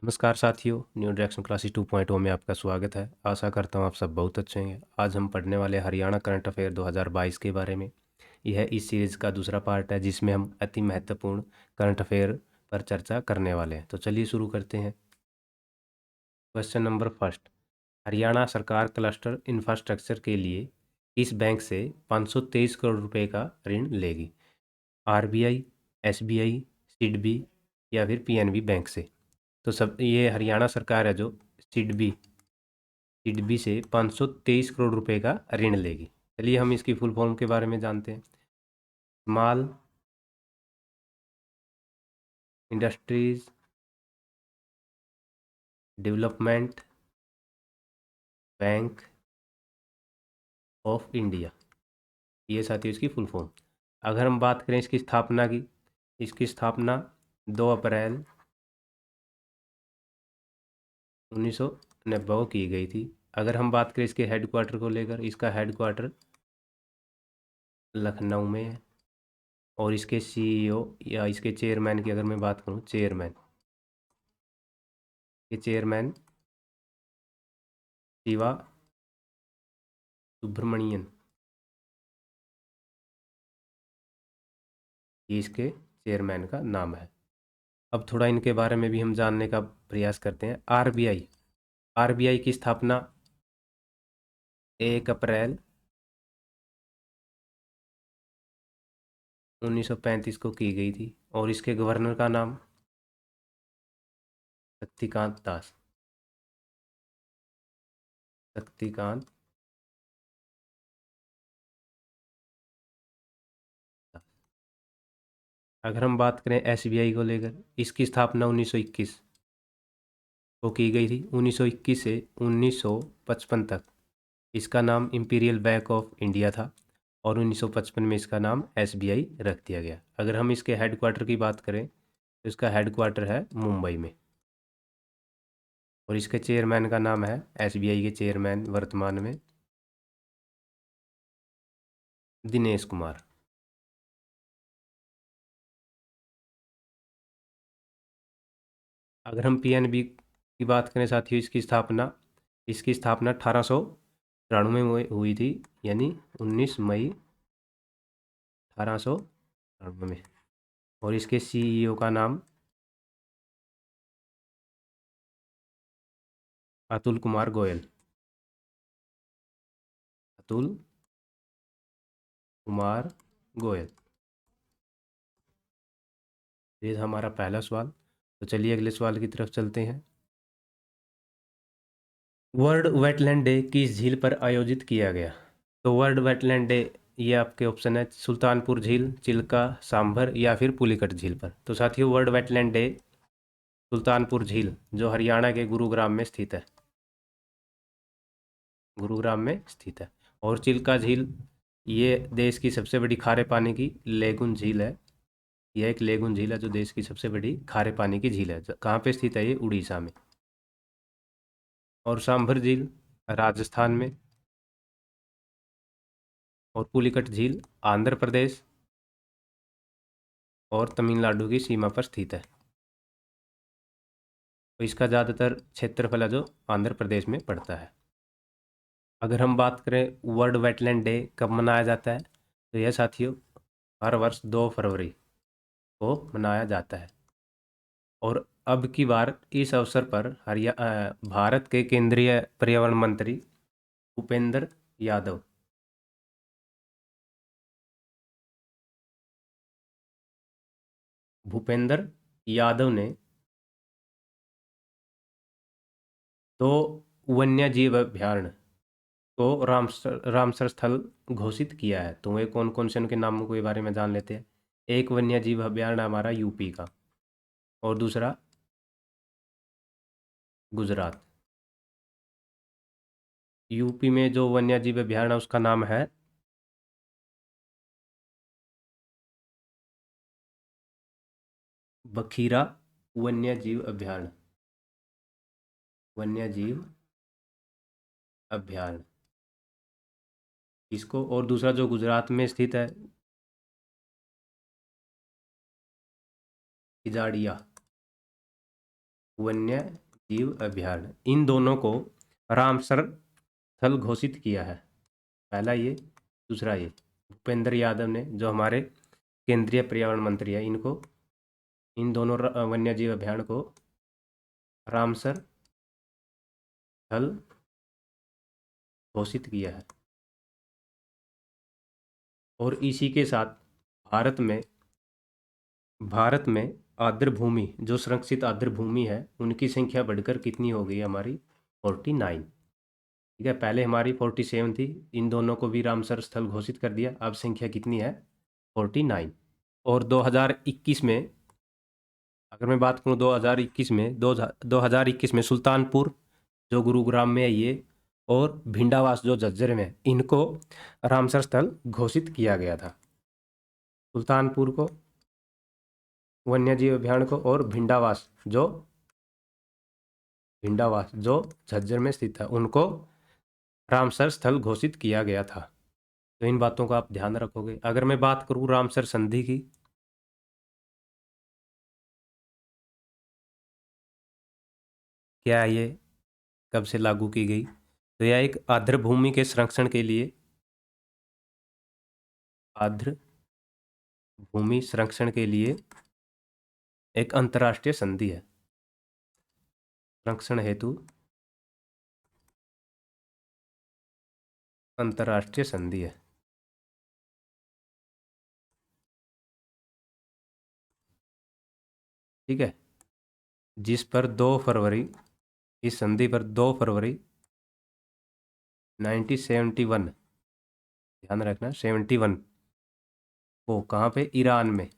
नमस्कार साथियों, new direction classes 2.0 में आपका स्वागत है। आशा करता हूँ आप सब बहुत अच्छे हैं। आज हम पढ़ने वाले हरियाणा करंट अफेयर 2022 के बारे में। यह इस सीरीज़ का दूसरा पार्ट है जिसमें हम अति महत्वपूर्ण करंट अफेयर पर चर्चा करने वाले हैं। तो चलिए शुरू करते हैं। क्वेश्चन नंबर फर्स्ट, हरियाणा सरकार क्लस्टर इंफ्रास्ट्रक्चर के लिए किस बैंक से 523 करोड़ रुपए का ऋण लेगी? आरबीआई, एसबीआई, सिडबी या फिर पीएनबी बैंक से? तो सब ये हरियाणा सरकार है जो सिडबी सिडबी से 523 करोड़ रुपए का ऋण लेगी। चलिए हम इसकी फुल फॉर्म के बारे में जानते हैं। Small industries development bank of India, ये साथियों इसकी फुल फॉर्म। अगर हम बात करें इसकी स्थापना की, इसकी स्थापना 2 अप्रैल 1990 को की गई थी। अगर हम बात करें इसके हेडक्वार्टर को लेकर, इसका हेडक्वार्टर लखनऊ में है। और इसके सीईओ या इसके चेयरमैन की अगर मैं बात करूं, चेयरमैन शिवा सुब्रमणियन, ये इसके चेयरमैन का नाम है। अब थोड़ा इनके बारे में भी हम जानने का प्रयास करते हैं। आरबीआई, आरबीआई की स्थापना 1 अप्रैल 1935 को की गई थी और इसके गवर्नर का नाम शक्तिकांत दास, शक्तिकांत दास। अगर हम बात करें एसबीआई को लेकर, इसकी स्थापना 1921 को की गई थी। 1921 से 1955 तक इसका नाम इंपीरियल बैंक ऑफ इंडिया था और 1955 में इसका नाम एसबीआई रख दिया गया। अगर हम इसके हेडक्वार्टर की बात करें तो इसका हेडक्वार्टर है मुंबई में और इसके चेयरमैन का नाम है, एसबीआई के चेयरमैन वर्तमान में, दिनेश कुमार। अगर हम पीएनबी की बात करें साथियों, इसकी स्थापना 1893 में हुई थी, यानी 19 मई 1893 में। और इसके सीईओ का नाम अतुल कुमार गोयल, अतुल कुमार गोयल। ये था हमारा पहला सवाल। तो चलिए अगले सवाल की तरफ चलते हैं। वर्ल्ड वेटलैंड डे किस झील पर आयोजित किया गया? तो वर्ल्ड वेटलैंड डे, ये आपके ऑप्शन है सुल्तानपुर झील, चिल्का, सांभर या फिर पुलिकट झील पर। तो साथियों वर्ल्ड वेटलैंड डे सुल्तानपुर झील जो हरियाणा के गुरुग्राम में स्थित है, गुरुग्राम में स्थित है। और चिल्का झील, ये देश की सबसे बड़ी खारे पानी की लेगुन झील है। यह एक लेगुन झील है जो देश की सबसे बड़ी खारे पानी की झील है। कहाँ पे स्थित है? ये उड़ीसा में। और सांभर झील राजस्थान में। और पुलिकट झील आंध्र प्रदेश और तमिलनाडु की सीमा पर स्थित है। तो इसका ज़्यादातर क्षेत्रफल है जो आंध्र प्रदेश में पड़ता है। अगर हम बात करें वर्ल्ड वेटलैंड डे कब मनाया जाता है, तो यह साथियों हर वर्ष 2 फरवरी को मनाया जाता है। और अब की बार इस अवसर पर भारत के केंद्रीय पर्यावरण मंत्री भूपेंद्र यादव भूपेंद्र यादव ने तो वन्यजीव अभ्यारण्य को रामसर स्थल घोषित किया है। तो वे कौन कौन से उनके नामों के बारे में जान लेते हैं। एक वन्यजीव अभ्यारण्य हमारा यूपी का, और दूसरा गुजरात। यूपी में जो वन्यजीव अभ्यारण्य उसका नाम है बखीरा वन्यजीव अभ्यारण्य, वन्यजीव अभ्यारण्य इसको। और दूसरा जो गुजरात में स्थित है, खिजाड़िया वन्य जीव अभयारण्य, इन दोनों को रामसर स्थल घोषित किया है। पहला ये, दूसरा ये। भूपेंद्र यादव ने, जो हमारे केंद्रीय पर्यावरण मंत्री है, इनको, इन दोनों वन्य जीव अभयारण्य को रामसर स्थल घोषित किया है। और इसी के साथ भारत में आर्द्र भूमि, जो संरक्षित आर्द्र भूमि है, उनकी संख्या बढ़कर कितनी हो गई हमारी? 49। ठीक है, पहले हमारी 47 थी। इन दोनों को भी रामसर स्थल घोषित कर दिया। अब संख्या कितनी है? 49। और 2021 में, अगर मैं बात करूँ 2021 में सुल्तानपुर, जो गुरुग्राम में है ये, और भिंडावास, जो झज्जर में है, इनको रामसर स्थल घोषित किया गया था। सुल्तानपुर को वन्यजीव अभयारण्य को, और भिंडावास जो झज्जर में स्थित है, उनको रामसर स्थल घोषित किया गया था। तो इन बातों का आप ध्यान रखोगे। अगर मैं बात करूँ रामसर संधि की, क्या ये कब से लागू की गई? तो यह एक आर्द्र भूमि के संरक्षण के लिए, आर्द्र भूमि संरक्षण के लिए एक अंतर्राष्ट्रीय संधि है। संरक्षण हेतु अंतर्राष्ट्रीय संधि है। ठीक है, जिस पर 2 फरवरी, इस संधि पर 2 फरवरी 1971, ध्यान रखना 71, वो कहाँ पे? ईरान में,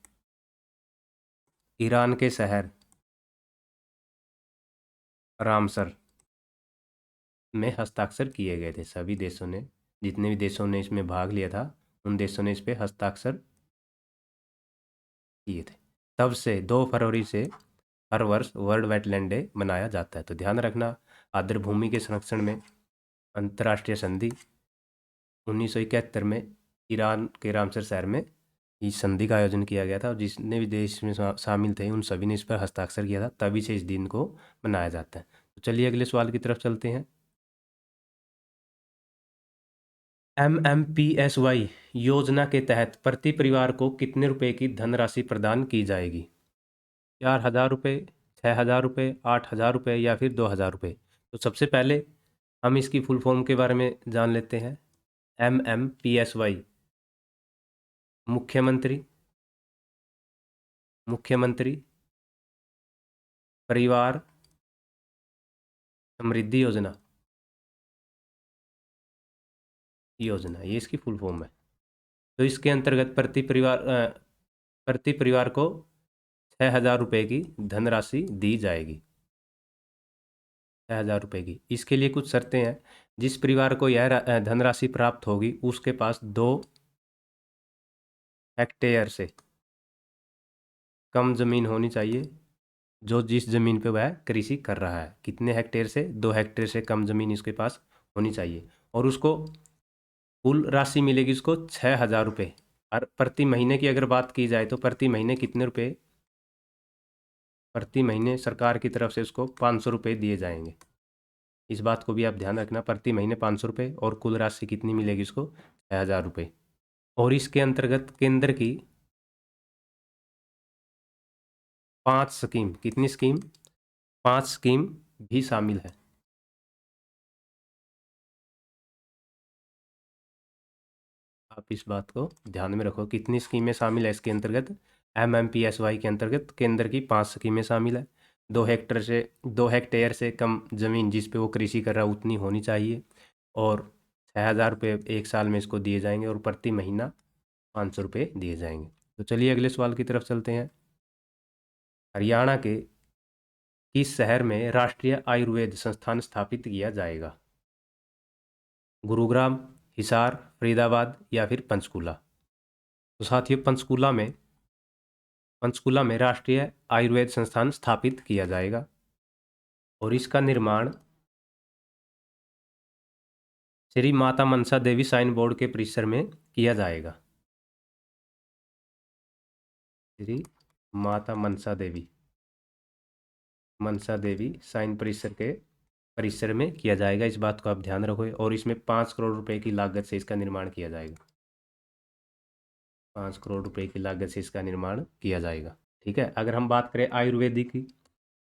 ईरान के शहर रामसर में हस्ताक्षर किए गए थे। सभी देशों ने, जितने भी देशों ने इसमें भाग लिया था, उन देशों ने इस पे हस्ताक्षर किए थे। तब से 2 फरवरी से हर वर्ष वर्ल्ड वेटलैंड डे मनाया जाता है। तो ध्यान रखना, आर्द्र भूमि के संरक्षण में अंतर्राष्ट्रीय संधि 1971 में ईरान के रामसर शहर में इस संधि का आयोजन किया गया था, और जितने भी देश में शामिल थे, उन सभी ने इस पर हस्ताक्षर किया था। तभी से इस दिन को मनाया जाता है। तो चलिए अगले सवाल की तरफ चलते हैं। MMPSY योजना के तहत प्रति परिवार को कितने रुपए की धनराशि प्रदान की जाएगी? 4,000 रुपये, 6,000 रुपये, 8,000 रुपये, या फिर 2,000 रुपये? तो सबसे पहले हम इसकी फुल फॉर्म के बारे में जान लेते हैं। MMPSY, मुख्यमंत्री परिवार समृद्धि योजना, ये इसकी फुल फॉर्म है। तो इसके अंतर्गत प्रति परिवार को 6,000 रुपये की धनराशि दी जाएगी। 6,000 रुपये की। इसके लिए कुछ शर्तें हैं। जिस परिवार को यह धनराशि प्राप्त होगी, उसके पास 2 हेक्टेयर से कम जमीन होनी चाहिए, जो जिस जमीन पे वह कृषि कर रहा है। कितने हेक्टेयर से? 2 हेक्टेयर से कम जमीन इसके पास होनी चाहिए। और उसको कुल राशि मिलेगी उसको 6,000 रुपये। और प्रति महीने की अगर बात की जाए, तो प्रति महीने कितने रुपए? प्रति महीने सरकार की तरफ से उसको 500 रुपये दिए जाएंगे। इस बात को भी आप ध्यान रखना, प्रति महीने 500 रुपये, और कुल राशि कितनी मिलेगी उसको? 6,000 रुपये। और इसके अंतर्गत केंद्र की 5 स्कीम, कितनी स्कीम? 5 स्कीम भी शामिल है। आप इस बात को ध्यान में रखो, कितनी स्कीमें शामिल है इसके अंतर्गत? MMPSY के अंतर्गत केंद्र की 5 स्कीमें शामिल है। 2 हेक्टेयर से कम जमीन जिस पे वो कृषि कर रहा है, उतनी होनी चाहिए। और 6,000 रुपये एक साल में इसको दिए जाएंगे, और प्रति महीना 500 रुपये दिए जाएंगे। तो चलिए अगले सवाल की तरफ चलते हैं। हरियाणा के किस शहर में राष्ट्रीय आयुर्वेद संस्थान स्थापित किया जाएगा? गुरुग्राम, हिसार, फरीदाबाद, या फिर पंचकूला? तो साथियों, पंचकूला में राष्ट्रीय आयुर्वेद संस्थान स्थापित किया जाएगा, और इसका निर्माण श्री माता मनसा देवी साइन बोर्ड के परिसर में किया जाएगा। श्री माता मनसा देवी मनसा देवी साइन परिसर में किया जाएगा। इस बात को आप ध्यान रखोगे। और इसमें 5 करोड़ रुपए की लागत से इसका निर्माण किया जाएगा। 5 करोड़ रुपए की लागत से इसका निर्माण किया जाएगा। ठीक है। अगर हम बात करें आयुर्वेदिक की,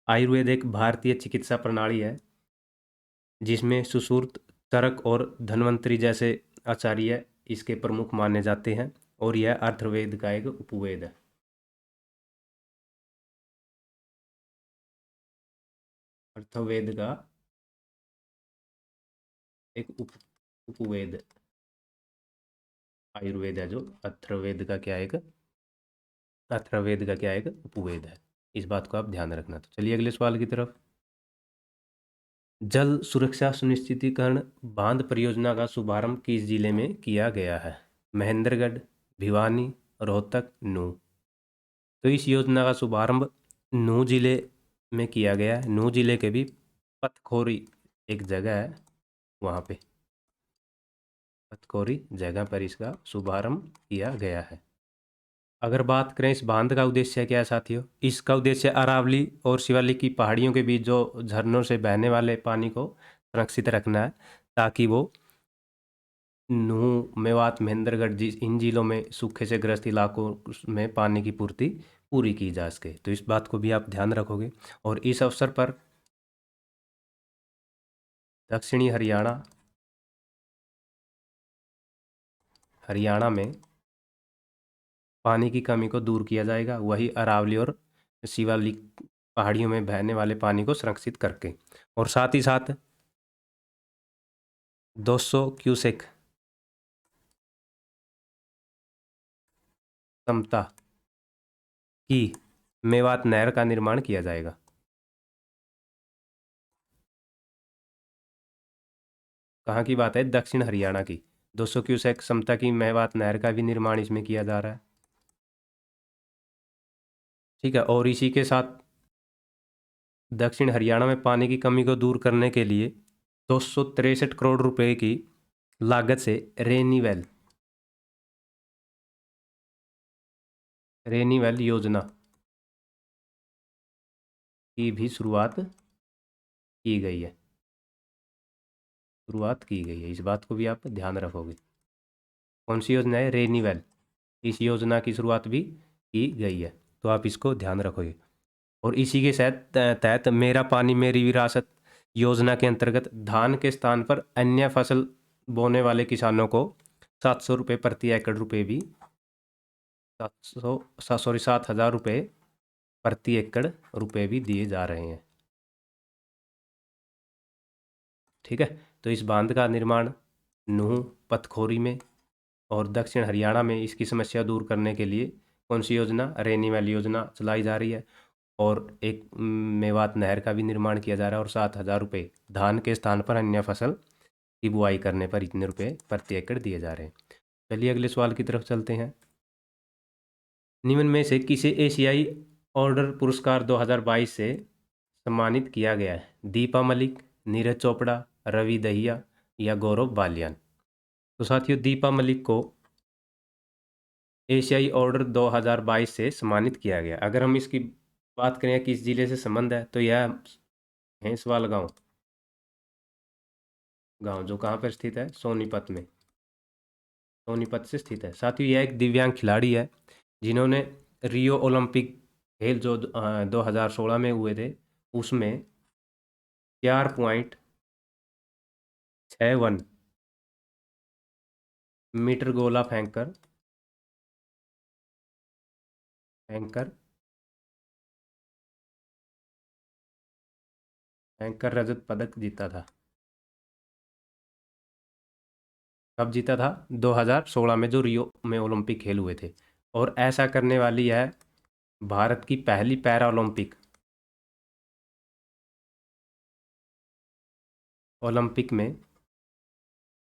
आयुर्वेद एक भारतीय चिकित्सा प्रणाली है जिसमें सुश्रुत, चरक और धन्वंतरी जैसे आचार्य इसके प्रमुख माने जाते हैं और यह अथर्ववेद का एक उपवेद है। अथर्ववेद का एक उपवेद आयुर्वेद है, जो अथर्ववेद का क्या एक अथर्ववेद का क्या एक उपवेद है। इस बात को आप ध्यान रखना। तो चलिए अगले सवाल की तरफ। जल सुरक्षा सुनिश्चितीकरण बांध परियोजना का शुभारंभ किस जिले में किया गया है? महेंद्रगढ़, भिवानी, रोहतक, नूंह। तो इस योजना का शुभारंभ नूंह जिले में किया गया है। नूंह जिले के भी पतखोरी एक जगह है, वहाँ पे पतखोरी जगह पर इसका शुभारंभ किया गया है। अगर बात करें इस बांध का उद्देश्य क्या है साथियों, इसका उद्देश्य अरावली और शिवालिक की पहाड़ियों के बीच जो झरनों से बहने वाले पानी को सुरक्षित रखना है, ताकि वो नूंह, मेवात, महेंद्रगढ़ इन जिलों में सूखे से ग्रस्त इलाकों में पानी की पूर्ति पूरी की जा सके। तो इस बात को भी आप ध्यान रखोगे। और इस अवसर पर दक्षिणी हरियाणा में पानी की कमी को दूर किया जाएगा, वही अरावली और शिवालिक पहाड़ियों में बहने वाले पानी को संरक्षित करके। और साथ ही साथ 200 क्यूसेक क्षमता की मेवात नहर का निर्माण किया जाएगा। कहाँ की बात है? दक्षिण हरियाणा की। 200 क्यूसेक क्षमता की मेवात नहर का भी निर्माण इसमें किया जा रहा है। ठीक है। और इसी के साथ दक्षिण हरियाणा में पानी की कमी को दूर करने के लिए 263 करोड़ रुपए की लागत से रेनीवेल योजना की भी शुरुआत की गई है। इस बात को भी आप ध्यान रखोगे। कौन सी योजना है? रेनीवेल। इस योजना की शुरुआत भी की गई है, तो आप इसको ध्यान रखोगे। और इसी के तहत मेरा पानी मेरी विरासत योजना के अंतर्गत धान के स्थान पर अन्य फसल बोने वाले किसानों को 700 रुपये प्रति एकड़ रुपये भी 7,000 रुपये प्रति एकड़ रुपये भी दिए जा रहे हैं। ठीक है। तो इस बांध का निर्माण नूंह, पतखोरी में और दक्षिण हरियाणा में इसकी समस्या दूर करने के लिए कौन सी योजना? रेनीवेल योजना चलाई जा रही है। और एक मेवात नहर का भी निर्माण किया जा रहा है। और 7,000 रुपये धान के स्थान पर अन्य फसल की बुआई करने पर इतने रुपए प्रति एकड़ दिए जा रहे हैं। चलिए अगले सवाल की तरफ चलते हैं। निम्न में से किसे एशियाई ऑर्डर पुरस्कार 2022 से सम्मानित किया गया है? दीपा मलिक, नीरज चोपड़ा, रवि दहिया या गौरव बालियान। तो साथियों, दीपा मलिक को एशियाई ऑर्डर 2022 से सम्मानित किया गया। अगर हम इसकी बात करें किस जिले से संबंध है, तो यह भैंसवाल गांव जो कहाँ पर स्थित है? सोनीपत में, सोनीपत से स्थित है। साथियों, यह एक दिव्यांग खिलाड़ी है जिन्होंने रियो ओलंपिक खेल जो 2016 में हुए थे, उसमें 4.61 मीटर गोला फेंक कर रजत पदक जीता था। कब जीता था? 2016 में, जो रियो में ओलंपिक खेल हुए थे। और ऐसा करने वाली है भारत की पहली पैरा ओलंपिक में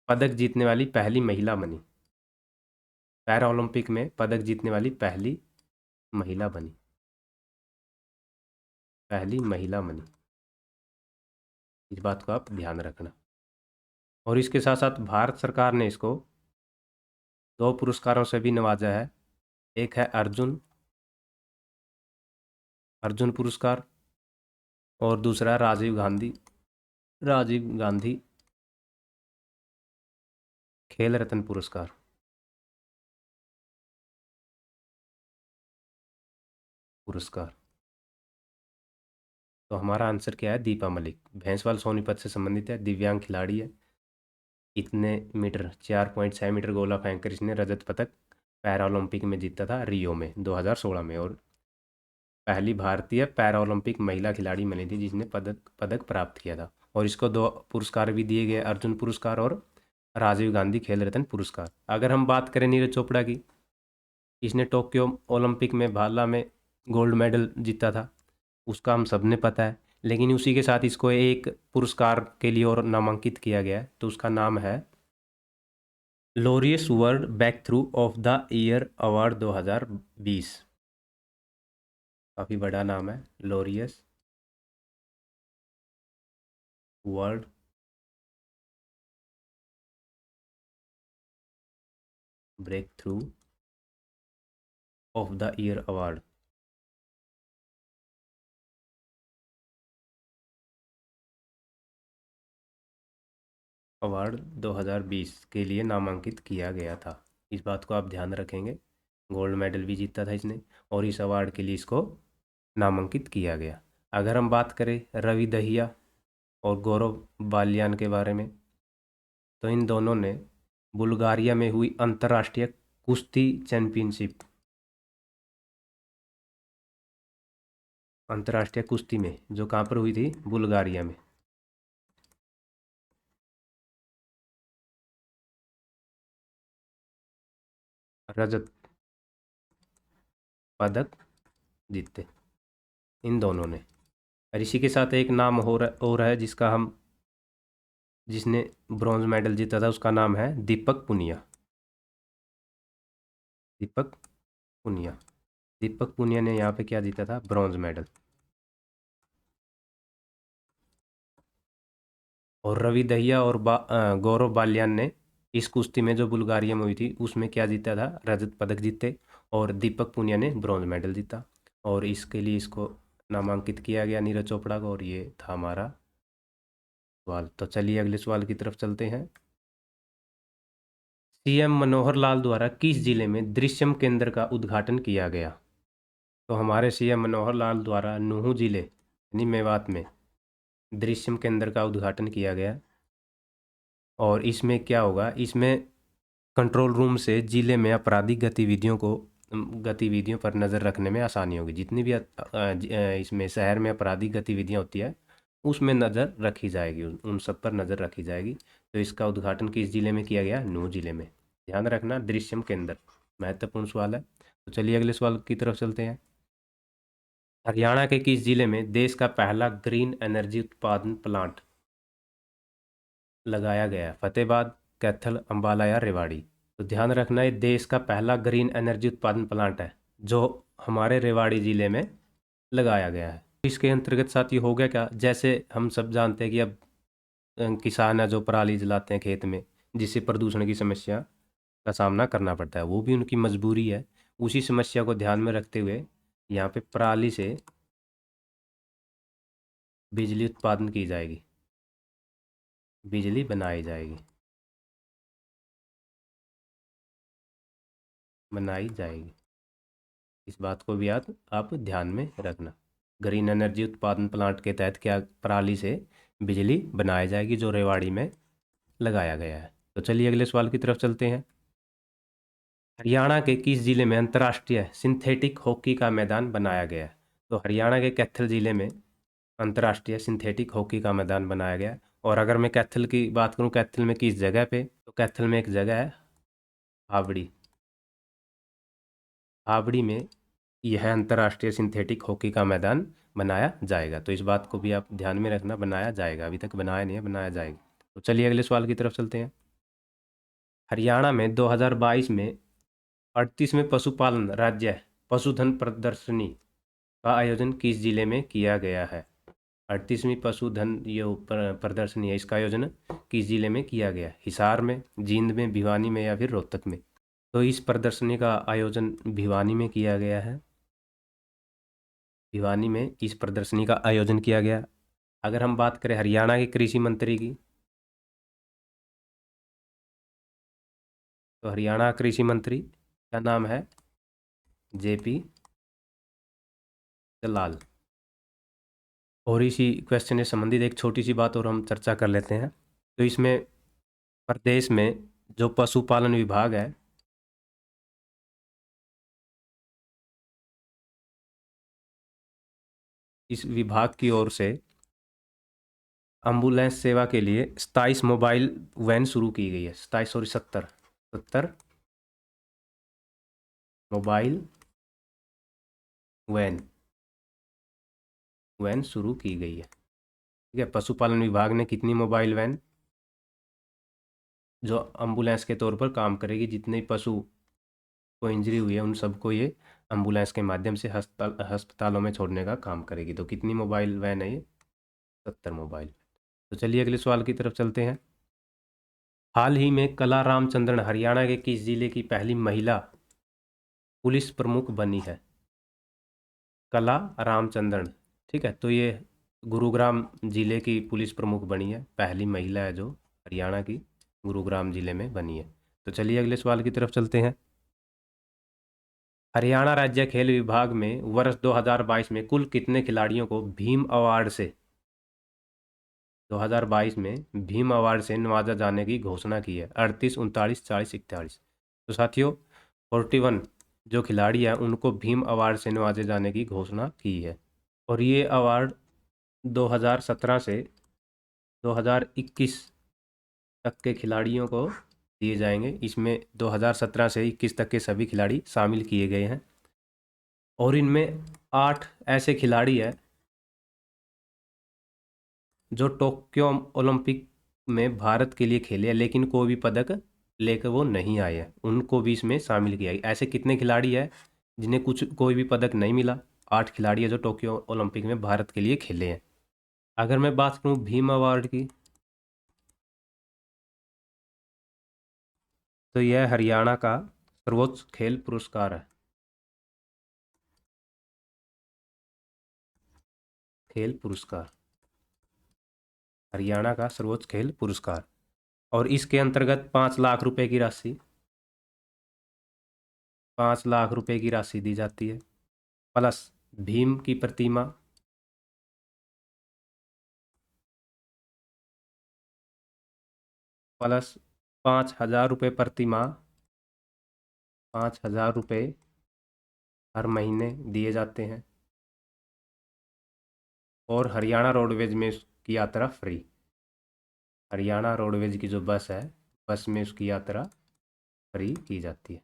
पदक जीतने वाली पहली महिला बनी। पैरा ओलंपिक में पदक जीतने वाली पहली महिला बनी। इस बात को आप ध्यान रखना। और इसके साथ साथ भारत सरकार ने इसको 2 पुरस्कारों से भी नवाजा है। एक है अर्जुन पुरस्कार और दूसरा राजीव गांधी खेल रत्न पुरस्कार। तो हमारा आंसर क्या है? दीपा मलिक। भैंसवाल सोनीपत से संबंधित है, दिव्यांग खिलाड़ी है। इतने मीटर 4.6 मीटर गोला फेंक कर इसने रजत पदक पैरालंपिक में जीता था, रियो में 2016 में। और पहली भारतीय पैरालंपिक महिला खिलाड़ी बनी थी जिसने पदक पदक प्राप्त किया था। और इसको 2 पुरस्कार भी दिए गए, अर्जुन पुरस्कार और राजीव गांधी खेल रत्न पुरस्कार। अगर हम बात करें नीरज चोपड़ा की, इसने टोक्यो ओलंपिक में भाला में गोल्ड मेडल जीता था, उसका हम सब ने पता है। लेकिन उसी के साथ इसको एक पुरस्कार के लिए और नामांकित किया गया है, तो उसका नाम है Laureus world breakthrough of the year award 2020। काफ़ी बड़ा नाम है, Laureus world breakthrough of the year award. Award 2020 के लिए नामांकित किया गया था। इस बात को आप ध्यान रखेंगे। गोल्ड मेडल भी जीता था इसने और इस अवार्ड के लिए इसको नामांकित किया गया। अगर हम बात करें रवि दहिया और गौरव बालियान के बारे में, तो इन दोनों ने बुल्गारिया में हुई अंतर्राष्ट्रीय कुश्ती चैंपियनशिप, अंतर्राष्ट्रीय कुश्ती में, जो कहाँ पर हुई थी? बुल्गारिया में, रजत पदक जीते इन दोनों ने। और इसी के साथ एक नाम हो रहा है जिसने ब्रॉन्ज मेडल जीता था, उसका नाम है दीपक पुनिया। दीपक पुनिया। दीपक पुनिया ने यहाँ पे क्या जीता था? Bronze medal. और रवि दहिया और गौरव बालियान ने इस कुश्ती में जो बुल्गारिया में हुई थी उसमें क्या जीता था? रजत पदक जीते। और दीपक पुनिया ने ब्रॉन्ज मेडल जीता, और इसके लिए इसको नामांकित किया गया, नीरज चोपड़ा को। और ये था हमारा सवाल। तो चलिए अगले सवाल की तरफ चलते हैं। सीएम मनोहर लाल द्वारा किस जिले में दृश्यम केंद्र का उद्घाटन किया गया? तो हमारे सीएम मनोहर लाल द्वारा नूहू जिले यानी मेवात में दृश्यम केंद्र का उद्घाटन किया गया। और इसमें क्या होगा? इसमें कंट्रोल रूम से जिले में आपराधिक गतिविधियों पर नज़र रखने में आसानी होगी। जितनी भी इसमें शहर में आपराधिक गतिविधियां होती है उसमें नज़र रखी जाएगी, उन सब पर नज़र रखी जाएगी। तो इसका उद्घाटन किस जिले में किया गया? नूहू जिले में। ध्यान रखना, दृश्यम केंद्र महत्वपूर्ण सवाल है। तो चलिए अगले सवाल की तरफ चलते हैं। हरियाणा के किस जिले में देश का पहला ग्रीन एनर्जी उत्पादन प्लांट लगाया गया? फतेहाबाद, कैथल, अंबाला या रेवाड़ी? तो ध्यान रखना, ये देश का पहला ग्रीन एनर्जी उत्पादन प्लांट है जो हमारे रेवाड़ी ज़िले में लगाया गया है। इसके अंतर्गत साथ ये हो गया क्या? जैसे हम सब जानते हैं कि अब किसान है जो पराली जलाते हैं खेत में, जिससे प्रदूषण की समस्या का सामना करना पड़ता है, वो भी उनकी मजबूरी है। उसी समस्या को ध्यान में रखते हुए यहाँ पे पराली से बिजली उत्पादन की जाएगी, बिजली बनाई जाएगी, बनाई जाएगी। इस बात को भी आप ध्यान में रखना। ग्रीन एनर्जी उत्पादन प्लांट के तहत क्या पराली से बिजली बनाई जाएगी, जो रेवाड़ी में लगाया गया है। तो चलिए अगले सवाल की तरफ चलते हैं। हरियाणा के किस जिले में अंतर्राष्ट्रीय सिंथेटिक हॉकी का मैदान बनाया गया है? तो हरियाणा के कैथल जिले में अंतर्राष्ट्रीय सिंथेटिक हॉकी का मैदान बनाया गया है। और अगर मैं कैथल की बात करूं, कैथल में किस जगह पे, तो कैथल में एक जगह है हावड़ी। हावड़ी में यह अंतर्राष्ट्रीय सिंथेटिक हॉकी का मैदान बनाया जाएगा। तो इस बात को भी आप ध्यान में रखना, बनाया जाएगा, अभी तक बनाया नहीं है, बनाया जाएगा। तो चलिए अगले सवाल की तरफ चलते हैं। हरियाणा में 2022 में 38वें पशुपालन राज्य पशुधन प्रदर्शनी का आयोजन किस जिले में किया गया है? 38वीं पशुधन ये प्रदर्शनी है, इसका आयोजन किस जिले में किया गया है? हिसार में, जींद में, भिवानी में या फिर रोहतक में? तो इस प्रदर्शनी का आयोजन भिवानी में किया गया है। भिवानी में इस प्रदर्शनी का आयोजन किया गया। अगर हम बात करें हरियाणा के कृषि मंत्री की, तो हरियाणा कृषि मंत्री का नाम है जेपी दलाल। और इसी क्वेश्चन से संबंधित एक छोटी सी बात और हम चर्चा कर लेते हैं। तो इसमें प्रदेश में जो पशुपालन विभाग है, इस विभाग की ओर से एम्बुलेंस सेवा के लिए 27 मोबाइल वैन शुरू की गई है। 27 सॉरी 70 मोबाइल वैन शुरू की गई है। ठीक है, पशुपालन विभाग ने कितनी मोबाइल वैन जो एम्बुलेंस के तौर पर काम करेगी, जितने पशु को इंजरी हुई है उन सबको ये एम्बुलेंस के माध्यम से अस्पतालों में छोड़ने का काम करेगी। तो कितनी मोबाइल वैन है ये? 70 मोबाइल। तो चलिए अगले सवाल की तरफ चलते हैं। हाल ही में कला रामचंद्रन हरियाणा के किस जिले की पहली महिला पुलिस प्रमुख बनी है? कला रामचंद्रन, ठीक है, तो ये गुरुग्राम जिले की पुलिस प्रमुख बनी है, पहली महिला है जो हरियाणा की गुरुग्राम जिले में बनी है। तो चलिए अगले सवाल की तरफ चलते हैं। हरियाणा राज्य खेल विभाग में वर्ष 2022 में कुल कितने खिलाड़ियों को भीम अवार्ड से 2022 में भीम अवार्ड से नवाजा जाने की घोषणा की है? 38, 39, 40, 41। तो साथियों 41 जो खिलाड़ी हैं उनको भीम अवार्ड से नवाजे जाने की घोषणा की है। और ये अवार्ड 2017 से 2021 तक के खिलाड़ियों को दिए जाएंगे। इसमें 2017 से 21 तक के सभी खिलाड़ी शामिल किए गए हैं। और इनमें 8 ऐसे खिलाड़ी हैं जो टोक्यो ओलंपिक में भारत के लिए खेले हैं लेकिन कोई भी पदक लेकर वो नहीं आए हैं, उनको भी इसमें शामिल किया गया। ऐसे कितने खिलाड़ी हैं जिन्हें कोई भी पदक नहीं मिला? 8 खिलाड़ी है जो टोक्यो ओलंपिक में भारत के लिए खेले हैं। अगर मैं बात करूं भीम अवार्ड की, तो यह हरियाणा का सर्वोच्च खेल पुरस्कार है। खेल पुरस्कार, हरियाणा का सर्वोच्च खेल पुरस्कार। और इसके अंतर्गत 5 लाख रुपए की राशि, 5 लाख रुपए की राशि दी जाती है, प्लस भीम की प्रतिमा, प्लस 5,000 रुपये प्रति माह, 5,000 रुपये हर महीने दिए जाते हैं। और हरियाणा रोडवेज में उसकी यात्रा फ्री, हरियाणा रोडवेज की जो बस है, बस में उसकी यात्रा फ्री की जाती है।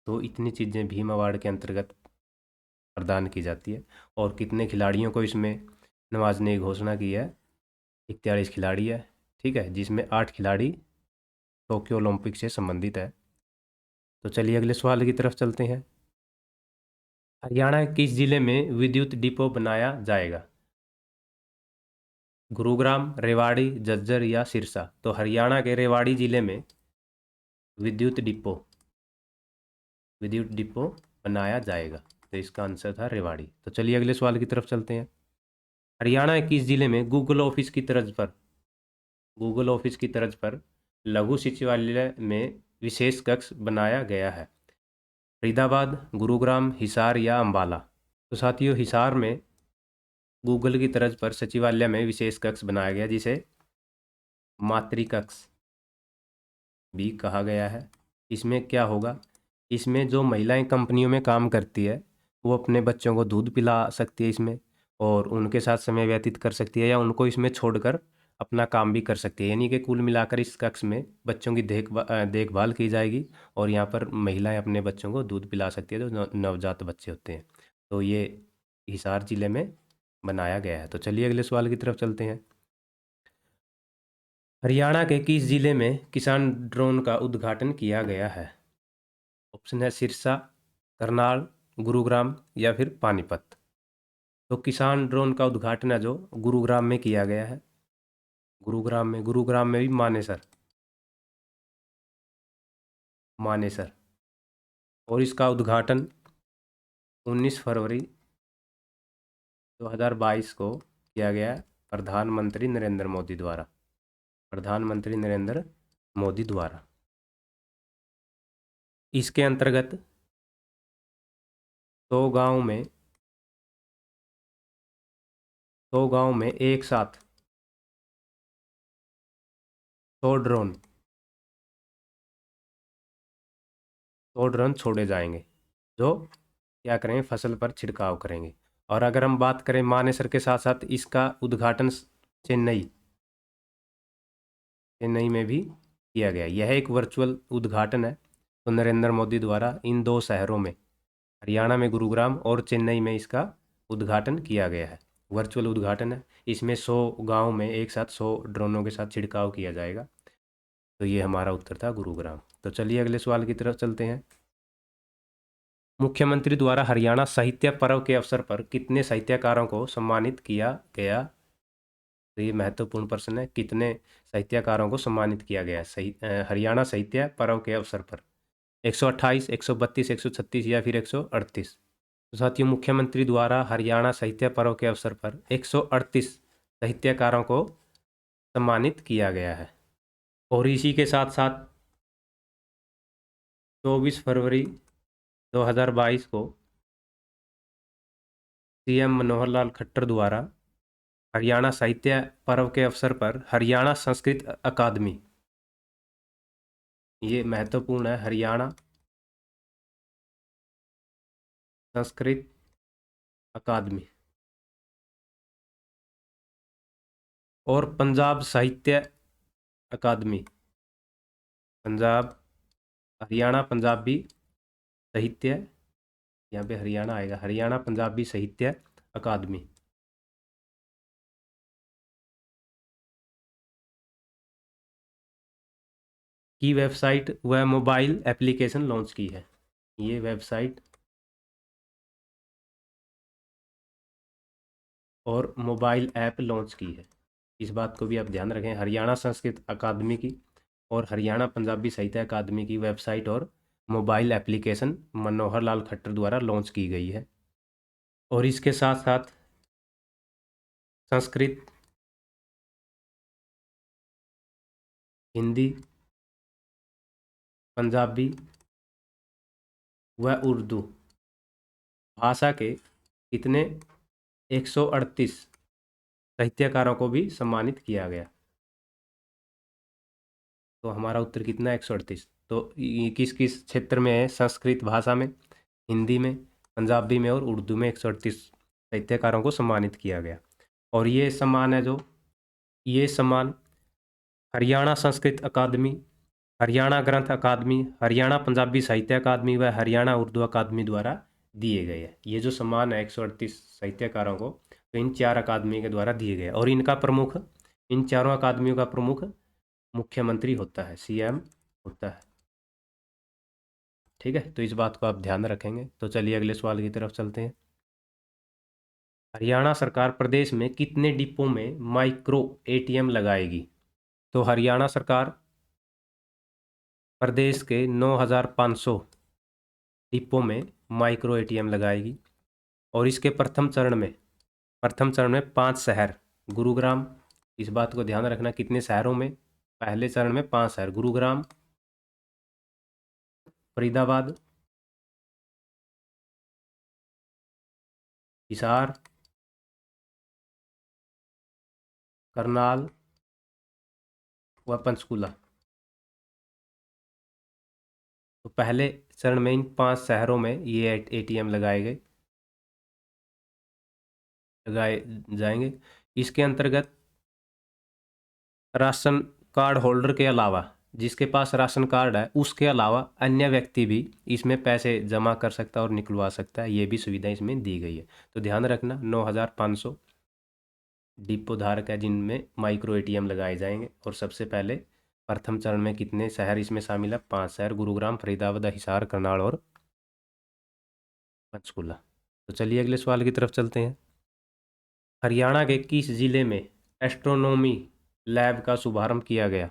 तो इतनी चीज़ें भीम अवार्ड के अंतर्गत प्रदान की जाती है। और कितने खिलाड़ियों को इसमें नवाजने की घोषणा की है? 41 खिलाड़ी है, ठीक है, जिसमें 8 खिलाड़ी टोक्यो ओलंपिक से संबंधित है। तो चलिए अगले सवाल की तरफ चलते हैं। हरियाणा के किस जिले में विद्युत डिपो बनाया जाएगा? गुरुग्राम, रेवाड़ी, झज्जर या सिरसा? तो हरियाणा के रेवाड़ी जिले में विद्युत डिपो बनाया जाएगा। तो इसका आंसर था रेवाड़ी। तो चलिए अगले सवाल की तरफ चलते हैं। हरियाणा के किस जिले में गूगल ऑफिस की तर्ज पर लघु सचिवालय में विशेष कक्ष बनाया गया है? फरीदाबाद, गुरुग्राम, हिसार या अंबाला? तो साथियों हिसार में गूगल की तर्ज पर सचिवालय में विशेष कक्ष बनाया गया जिसे मातृकक्ष भी कहा गया है। इसमें क्या होगा? इसमें जो महिलाएं कंपनियों में काम करती है वो अपने बच्चों को दूध पिला सकती है इसमें, और उनके साथ समय व्यतीत कर सकती है, या उनको इसमें छोड़कर अपना काम भी कर सकती है। यानी कि कुल मिलाकर इस कक्ष में बच्चों की देखभाल की जाएगी और यहाँ पर महिलाएं अपने बच्चों को दूध पिला सकती है जो नवजात बच्चे होते हैं। तो ये हिसार जिले में बनाया गया है। तो चलिए अगले सवाल की तरफ चलते हैं। हरियाणा के किस जिले में किसान ड्रोन का उद्घाटन किया गया है? ऑप्शन है सिरसा, करनाल, गुरुग्राम या फिर पानीपत। तो किसान ड्रोन का उद्घाटन है जो गुरुग्राम में किया गया है। गुरुग्राम में भी मानेसर। और इसका उद्घाटन 19 फरवरी 2022 को किया गया है प्रधानमंत्री नरेंद्र मोदी द्वारा, प्रधानमंत्री नरेंद्र मोदी द्वारा। इसके अंतर्गत 100 गांव में 100 गांव में एक साथ 100 ड्रोन छोड़े जाएंगे जो क्या करेंगे, फसल पर छिड़काव करेंगे। और अगर हम बात करें मानेसर के साथ साथ इसका उद्घाटन चेन्नई में भी किया गया। यह एक वर्चुअल उद्घाटन है। तो नरेंद्र मोदी द्वारा इन दो शहरों में, हरियाणा में गुरुग्राम और चेन्नई में, इसका उद्घाटन किया गया है। वर्चुअल उद्घाटन है। इसमें 100 गांव में एक साथ 100 ड्रोनों के साथ छिड़काव किया जाएगा। तो ये हमारा उत्तर था गुरुग्राम। तो चलिए अगले सवाल की तरफ चलते हैं। मुख्यमंत्री द्वारा हरियाणा साहित्य पर्व के अवसर पर कितने साहित्यकारों को सम्मानित किया गया? तो ये महत्वपूर्ण प्रश्न है, कितने साहित्यकारों को सम्मानित किया गया हरियाणा साहित्य पर्व के अवसर पर? 128, 132, 136 या फिर 138? तो साथियों, मुख्यमंत्री द्वारा हरियाणा साहित्य पर्व के अवसर पर 138 साहित्यकारों को सम्मानित किया गया है। और इसी के साथ साथ 24 फरवरी 2022 को सीएम मनोहर लाल खट्टर द्वारा हरियाणा साहित्य पर्व के अवसर पर हरियाणा संस्कृत अकादमी, ये महत्वपूर्ण है, हरियाणा संस्कृत अकादमी और पंजाब साहित्य अकादमी, पंजाब हरियाणा पंजाबी साहित्य, यहाँ पे हरियाणा आएगा, हरियाणा पंजाबी साहित्य अकादमी की वेबसाइट व मोबाइल एप्लीकेशन लॉन्च की है। ये वेबसाइट और मोबाइल ऐप लॉन्च की है। इस बात को भी आप ध्यान रखें, हरियाणा संस्कृत अकादमी की और हरियाणा पंजाबी साहित्य अकादमी की वेबसाइट और मोबाइल एप्लीकेशन मनोहर लाल खट्टर द्वारा लॉन्च की गई है। और इसके साथ साथ संस्कृत, हिंदी, पंजाबी व उर्दू भाषा के कितने 138 साहित्यकारों को भी सम्मानित किया गया। तो हमारा उत्तर कितना है? 138। तो ये किस किस क्षेत्र में है? संस्कृत भाषा में, हिंदी में, पंजाबी में और उर्दू में 138 साहित्यकारों को सम्मानित किया गया। और ये सम्मान है जो, ये सम्मान हरियाणा संस्कृत अकादमी, हरियाणा ग्रंथ अकादमी, हरियाणा पंजाबी साहित्य अकादमी व हरियाणा उर्दू अकादमी द्वारा दिए गए हैं। ये जो सम्मान है 138 साहित्यकारों को, तो इन 4 अकादमी के द्वारा दिए गए। और इनका प्रमुख, इन चारों अकादमियों का प्रमुख मुख्यमंत्री होता है, सीएम होता है। ठीक है, तो इस बात को आप ध्यान रखेंगे। तो चलिए अगले सवाल की तरफ चलते हैं। हरियाणा सरकार प्रदेश में कितने डिपो में माइक्रो एटीएम लगाएगी? तो हरियाणा सरकार प्रदेश के 9,500 डिपो में माइक्रो एटीएम लगाएगी। और इसके प्रथम चरण में 5 शहर, गुरुग्राम, इस बात को ध्यान रखना, कितने शहरों में? पहले चरण में 5 शहर, गुरुग्राम, फरीदाबाद, हिसार, करनाल व पंचकुला। तो पहले चरण में इन 5 शहरों में ये एटीएम लगाए जाएंगे। इसके अंतर्गत राशन कार्ड होल्डर के अलावा, जिसके पास राशन कार्ड है उसके अलावा अन्य व्यक्ति भी इसमें पैसे जमा कर सकता है और निकलवा सकता है। ये भी सुविधा इसमें दी गई है। तो ध्यान रखना, 9,500 डिपो धारक है जिनमें माइक्रो एटीएम लगाए जाएंगे। और सबसे पहले प्रथम चरण में कितने शहर इसमें शामिल है? 5 शहर, गुरुग्राम, फरीदाबाद, हिसार, करनाल और पंचकुला। तो चलिए अगले सवाल की तरफ चलते हैं। हरियाणा के किस जिले में एस्ट्रोनॉमी लैब का शुभारंभ किया गया?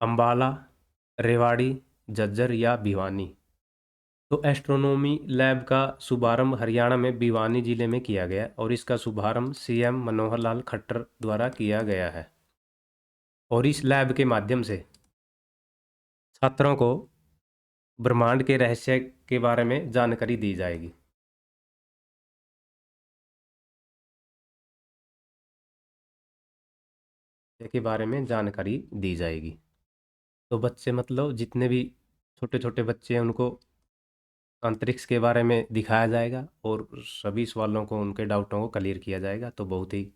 अंबाला, रेवाड़ी, झज्जर या भिवानी? तो एस्ट्रोनॉमी लैब का शुभारंभ हरियाणा में भिवानी जिले में किया गया और इसका शुभारंभ सीएम मनोहर लाल खट्टर द्वारा किया गया है। और इस लैब के माध्यम से छात्रों को ब्रह्मांड के रहस्य के बारे में जानकारी दी जाएगी। के बारे में जानकारी दी जाएगी। तो बच्चे मतलब जितने भी छोटे छोटे बच्चे हैं उनको अंतरिक्ष के बारे में दिखाया जाएगा और सभी सवालों को, उनके डाउटों को क्लियर किया जाएगा। तो बहुत ही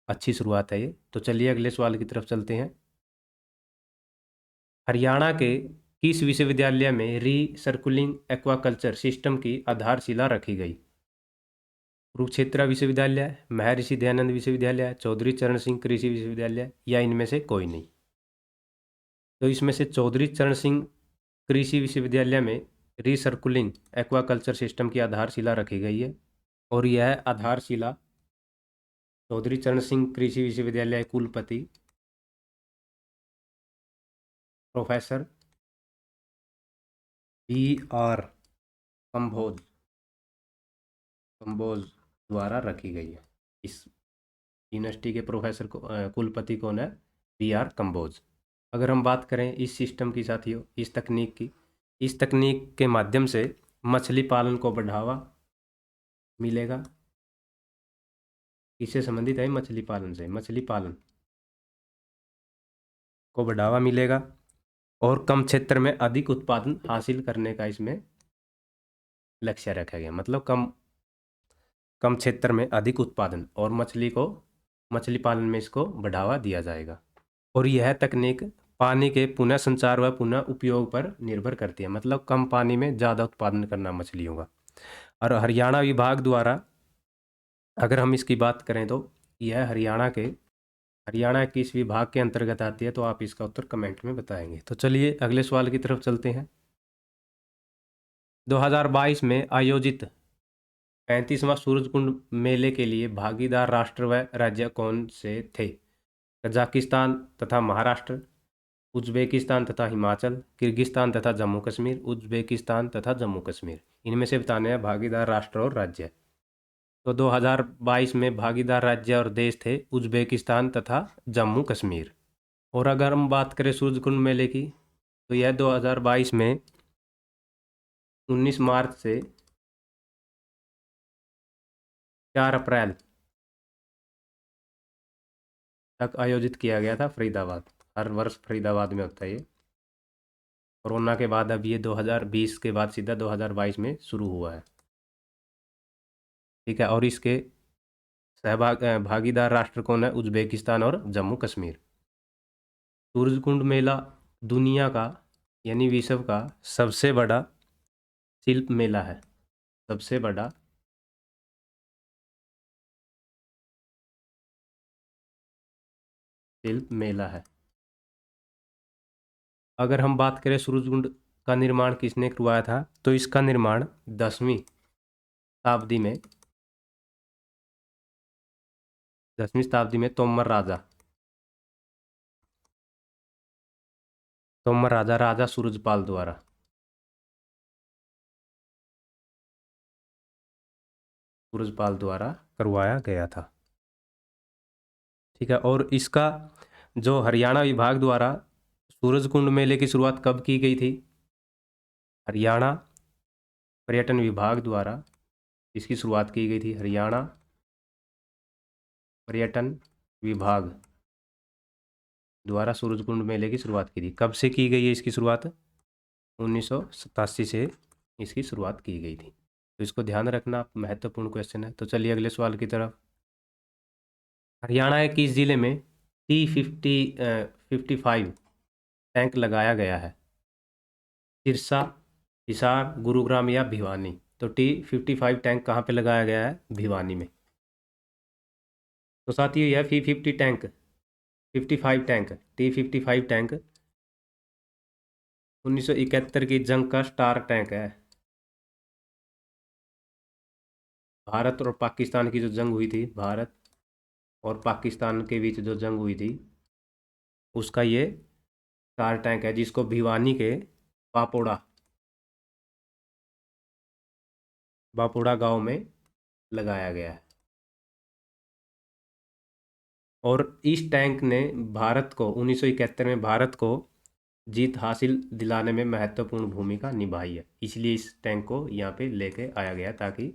अच्छी शुरुआत है ये। तो चलिए अगले सवाल की तरफ चलते हैं। हरियाणा के किस विश्वविद्यालय में रीसर्कुलिंग एक्वाकल्चर सिस्टम की आधारशिला रखी गई? कुरुक्षेत्र विश्वविद्यालय, महर्षि दयानंद विश्वविद्यालय, चौधरी चरण सिंह कृषि विश्वविद्यालय या इनमें से कोई नहीं? तो इसमें से चौधरी चरण सिंह कृषि विश्वविद्यालय में रीसर्कुलिंग एक्वाकल्चर सिस्टम की आधारशिला रखी गई है। और यह आधारशिला चौधरी चरण सिंह कृषि विश्वविद्यालय कुलपति प्रोफेसर BR कंबोज द्वारा रखी गई है। इस यूनिवर्सिटी के प्रोफेसर को कुलपति कौन है? BR कंबोज। अगर हम बात करें इस सिस्टम की साथियों, इस तकनीक की, इस तकनीक के माध्यम से मछली पालन को बढ़ावा मिलेगा। इससे संबंधित है मछली पालन से, मछली पालन को बढ़ावा मिलेगा और कम क्षेत्र में अधिक उत्पादन हासिल करने का इसमें लक्ष्य रखा गया। मतलब कम कम क्षेत्र में अधिक उत्पादन और मछली पालन में इसको बढ़ावा दिया जाएगा। और यह तकनीक पानी के पुनः संचार व पुनः उपयोग पर निर्भर करती है। मतलब कम पानी में ज़्यादा उत्पादन करना मछलियों का। और हरियाणा विभाग द्वारा अगर हम इसकी बात करें तो यह हरियाणा किस विभाग के अंतर्गत आती है? तो आप इसका उत्तर कमेंट में बताएंगे। तो चलिए अगले सवाल की तरफ चलते हैं। 2022 में आयोजित 35वां सूरजकुंड मेले के लिए भागीदार राष्ट्र व राज्य कौन से थे? कजाकिस्तान तथा महाराष्ट्र, उज्बेकिस्तान तथा हिमाचल, किर्गिस्तान तथा जम्मू कश्मीर, उज्बेकिस्तान तथा जम्मू कश्मीर। इनमें से बताने हैं भागीदार राष्ट्र और राज्य। तो 2022 में भागीदार राज्य और देश थे उज्बेकिस्तान तथा जम्मू कश्मीर। और अगर हम बात करें सूरजकुंड मेले की, तो यह 2022 में 19 मार्च से 4 अप्रैल तक आयोजित किया गया था फरीदाबाद। हर वर्ष फरीदाबाद में होता है ये। कोरोना के बाद अब ये 2020 के बाद सीधा 2022 में शुरू हुआ है। ठीक है। और इसके भागीदार राष्ट्र कौन है? उज्बेकिस्तान और जम्मू कश्मीर। सूरजकुंड मेला दुनिया का यानी विश्व का सबसे बड़ा शिल्प मेला है। सबसे बड़ा शिल्प मेला है। अगर हम बात करें सूरजकुंड का निर्माण किसने करवाया था, तो इसका निर्माण 10वीं शताब्दी में तोमर राजा सूरजपाल द्वारा करवाया गया था। ठीक है। और इसका जो हरियाणा विभाग द्वारा सूरजकुंड मेले की शुरुआत कब की गई थी? हरियाणा पर्यटन विभाग द्वारा इसकी शुरुआत की गई थी। हरियाणा पर्यटन विभाग द्वारा सूरजकुंड मेले की शुरुआत की थी। कब से की गई है इसकी शुरुआत? 1987 से इसकी शुरुआत की गई थी। तो इसको ध्यान रखना, महत्वपूर्ण क्वेश्चन है। तो चलिए अगले सवाल की तरफ। हरियाणा के किस जिले में T55 टैंक लगाया गया है? सिरसा, हिसार, गुरुग्राम या भिवानी? तो T55 टैंक कहाँ पे लगाया गया है? भिवानी में। तो साथियों यह T55 टैंक T55 टैंक 1971 की जंग का स्टार टैंक है। भारत और पाकिस्तान की जो जंग हुई थी, भारत और पाकिस्तान के बीच जो जंग हुई थी, उसका ये स्टार टैंक है, जिसको भिवानी के पापोड़ा बापुड़ा गांव में लगाया गया है। और इस टैंक ने भारत को 1971 में भारत को जीत हासिल दिलाने में महत्वपूर्ण भूमिका निभाई है, इसलिए इस टैंक को यहाँ पे लेके आया गया ताकि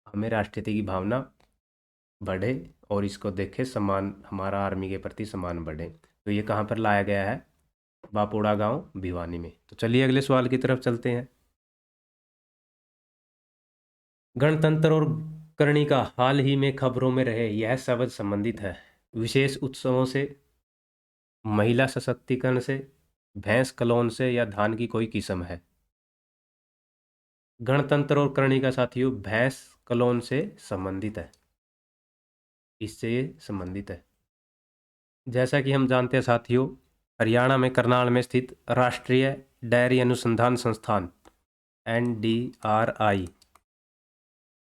हमें राष्ट्रीयता की भावना बढ़े और इसको देखे सम्मान, हमारा आर्मी के प्रति सम्मान बढ़े। तो ये कहाँ पर लाया गया है? बापोड़ा गांव भिवानी में। तो चलिए अगले सवाल की तरफ चलते हैं। गणतंत्र और कर्णिका हाल ही में खबरों में रहे, यह शब्द संबंधित है विशेष उत्सवों से, महिला सशक्तिकरण से, भैंस कलौन से, या धान की कोई किस्म है? गणतंत्र और कर्णिका साथियों भैंस कलौन से संबंधित है, इससे ये संबंधित है। जैसा कि हम जानते हैं साथियों, हरियाणा में करनाल में स्थित राष्ट्रीय डेयरी अनुसंधान संस्थान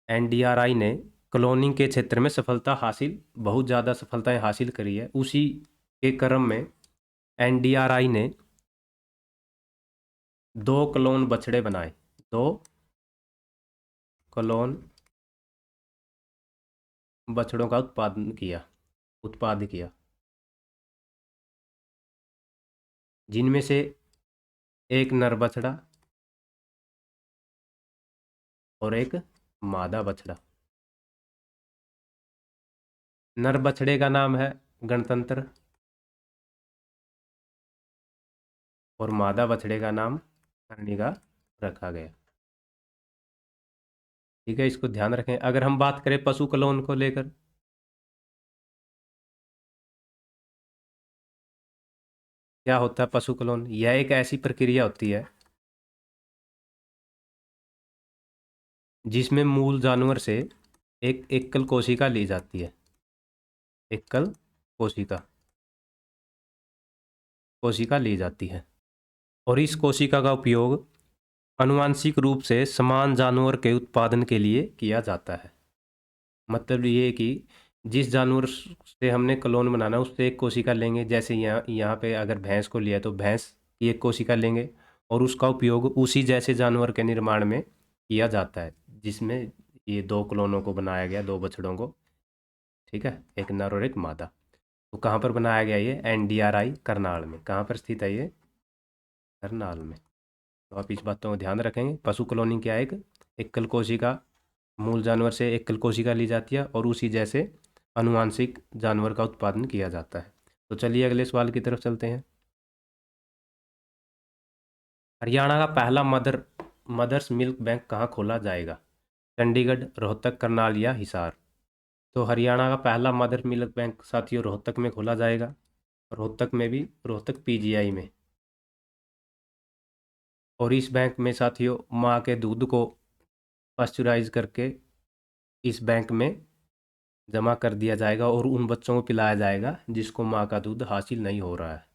एनडीआरआई ने क्लोनिंग के क्षेत्र में बहुत ज़्यादा सफलताएं हासिल करी है। उसी के क्रम में एनडीआरआई ने 2 क्लोन बछड़े बनाए, 2 क्लोन बछड़ों का उत्पाद किया, जिनमें से एक नर बछड़ा और एक मादा बछड़ा। नर बछड़े का नाम है गणतंत्र और मादा बछड़े का नाम कर्णिका रखा गया। ठीक है, इसको ध्यान रखें। अगर हम बात करें पशु क्लोन को लेकर, क्या होता है पशु क्लोन? यह एक ऐसी प्रक्रिया होती है जिसमें मूल जानवर से एक एकल कोशिका ली जाती है। एकल कोशिका कोशिका ली जाती है और इस कोशिका का उपयोग आनुवांशिक रूप से समान जानवर के उत्पादन के लिए किया जाता है। मतलब ये कि जिस जानवर से हमने क्लोन बनाना उससे एक कोशिका लेंगे, जैसे यहाँ पे अगर भैंस को लिया तो भैंस की एक कोशिका लेंगे और उसका उपयोग उसी जैसे जानवर के निर्माण में किया जाता है, जिसमें ये 2 क्लोनों को बनाया गया, 2 बछड़ों को। ठीक है, एक नर और एक मादा। तो कहाँ पर बनाया गया? ये एनडीआरआई करनाल में। कहाँ पर स्थित है ये? करनाल में। तो आप इस बातों को ध्यान रखेंगे। पशु क्लोनिंग क्या है? एक एकल कोशिका, मूल जानवर से एकल कोशिका ली जाती है और उसी जैसे आनुवांशिक जानवर का उत्पादन किया जाता है। तो चलिए अगले सवाल की तरफ चलते हैं। हरियाणा का पहला मदर्स मिल्क बैंक कहाँ खोला जाएगा? चंडीगढ़, रोहतक, करनाल या हिसार? तो हरियाणा का पहला मदर मिल्क बैंक साथियों रोहतक में खोला जाएगा। रोहतक में भी, रोहतक पीजीआई में। और इस बैंक में साथियों माँ के दूध को पास्चुराइज करके इस बैंक में जमा कर दिया जाएगा और उन बच्चों को पिलाया जाएगा जिसको माँ का दूध हासिल नहीं हो रहा है।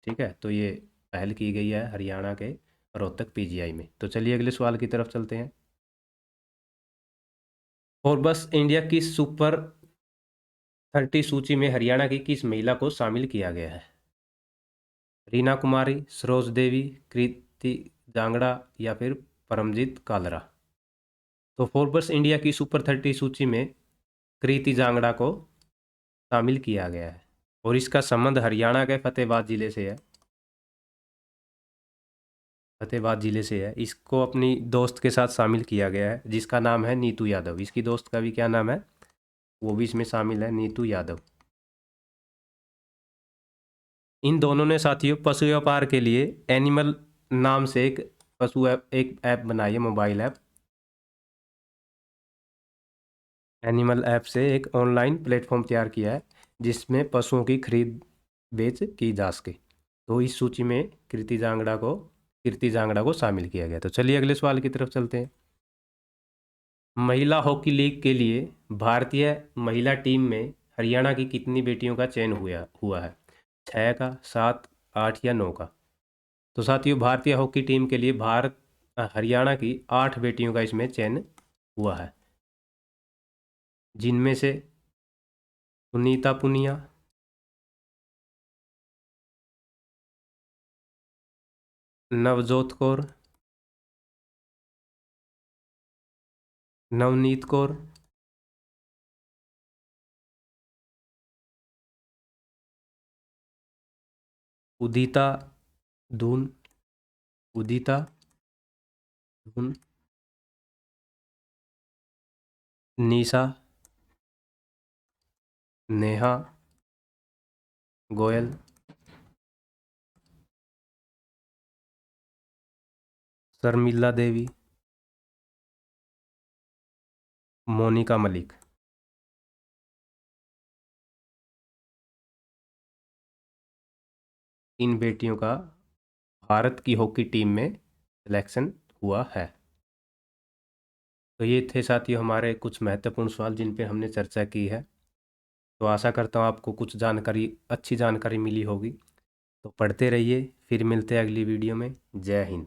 ठीक है, तो ये पहल की गई है हरियाणा के रोहतक पीजीआई में। तो चलिए अगले सवाल की तरफ चलते हैं। और बस इंडिया की सुपर 30 सूची में हरियाणा की किस महिला को शामिल किया गया है? रीना कुमारी, सरोज देवी, कृति जांगड़ा या फिर परमजीत कालरा? तो फोर्ब्स इंडिया की सुपर 30 सूची में कृति जांगड़ा को शामिल किया गया है और इसका संबंध हरियाणा के फतेहाबाद जिले से है। फतेहाबाद जिले से है। इसको अपनी दोस्त के साथ शामिल किया गया है जिसका नाम है नीतू यादव। इसकी दोस्त का भी क्या नाम है? वो भी इसमें शामिल है, नीतू यादव। इन दोनों ने साथियों पशु व्यापार के लिए एनिमल नाम से एक ऐप बनाई है, मोबाइल ऐप। एनिमल ऐप से एक ऑनलाइन प्लेटफॉर्म तैयार किया है जिसमें पशुओं की खरीद बेच की जा सके। तो इस सूची में कीर्ति जांगड़ा को शामिल किया गया। तो चलिए अगले सवाल की तरफ चलते हैं। महिला हॉकी लीग के लिए भारतीय महिला टीम में हरियाणा की कितनी बेटियों का चयन हुआ है? 6 का, 7, 8 या 9 का? तो साथियों भारतीय हॉकी टीम के लिए हरियाणा की 8 बेटियों का इसमें चयन हुआ है, जिनमें से सुनीता पुनिया, नवजोत कौर, नवनीत कौर, उदिता धून, उदिता धून, निशा, नेहा गोयल, शर्मिला देवी, मोनिका मलिक। इन बेटियों का भारत की हॉकी टीम में सिलेक्शन हुआ है। तो ये थे साथियों हमारे कुछ महत्वपूर्ण सवाल जिन पे हमने चर्चा की है। तो आशा करता हूँ आपको कुछ जानकारी, अच्छी जानकारी मिली होगी। तो पढ़ते रहिए, फिर मिलते हैं अगली वीडियो में। जय हिंद।